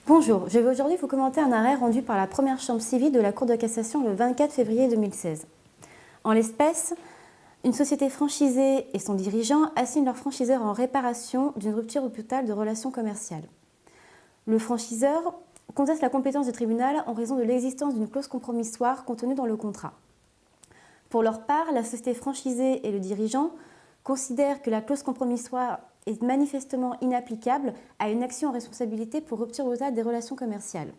Bonjour, je vais aujourd'hui vous commenter un arrêt rendu par la première chambre civile de la Cour de cassation le 24 février 2016. En l'espèce, une société franchisée et son dirigeant assignent leur franchiseur en réparation d'une rupture brutale de relations commerciales. Le franchiseur conteste la compétence du tribunal en raison de l'existence d'une clause compromissoire contenue dans le contrat. Pour leur part, la société franchisée et le dirigeant considèrent que la clause compromissoire est manifestement inapplicable à une action en responsabilité pour rupture brutale des relations commerciales.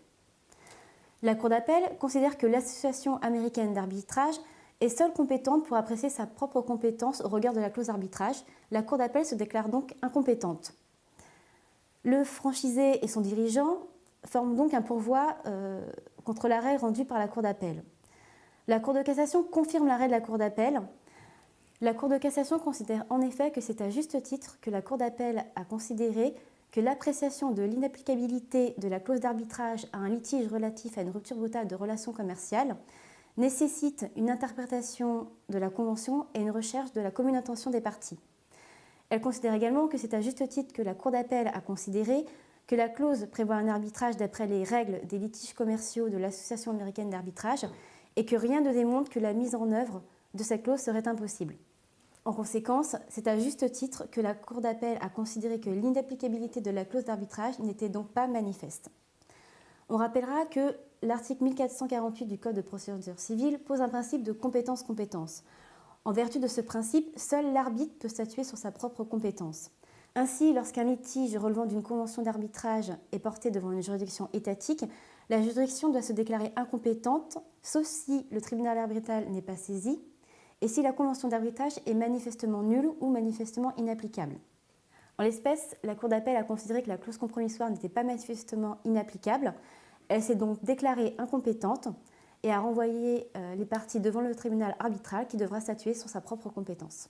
La Cour d'appel considère que l'Association américaine d'arbitrage est seule compétente pour apprécier sa propre compétence au regard de la clause d'arbitrage. La Cour d'appel se déclare donc incompétente. Le franchisé et son dirigeant forment donc un pourvoi contre l'arrêt rendu par la Cour d'appel. La Cour de cassation confirme l'arrêt de la Cour d'appel. La Cour de cassation considère en effet que c'est à juste titre que la Cour d'appel a considéré que l'appréciation de l'inapplicabilité de la clause d'arbitrage à un litige relatif à une rupture brutale de relations commerciales nécessite une interprétation de la Convention et une recherche de la commune intention des parties. Elle considère également que c'est à juste titre que la Cour d'appel a considéré que la clause prévoit un arbitrage d'après les règles des litiges commerciaux de l'Association américaine d'arbitrage et que rien ne démontre que la mise en œuvre de cette clause serait impossible. En conséquence, c'est à juste titre que la Cour d'appel a considéré que l'inapplicabilité de la clause d'arbitrage n'était donc pas manifeste. On rappellera que l'article 1448 du Code de procédure civile pose un principe de compétence-compétence. En vertu de ce principe, seul l'arbitre peut statuer sur sa propre compétence. Ainsi, lorsqu'un litige relevant d'une convention d'arbitrage est porté devant une juridiction étatique, la juridiction doit se déclarer incompétente, sauf si le tribunal arbitral n'est pas saisi, et si la convention d'arbitrage est manifestement nulle ou manifestement inapplicable. En l'espèce, la Cour d'appel a considéré que la clause compromissoire n'était pas manifestement inapplicable. Elle s'est donc déclarée incompétente et a renvoyé les parties devant le tribunal arbitral qui devra statuer sur sa propre compétence.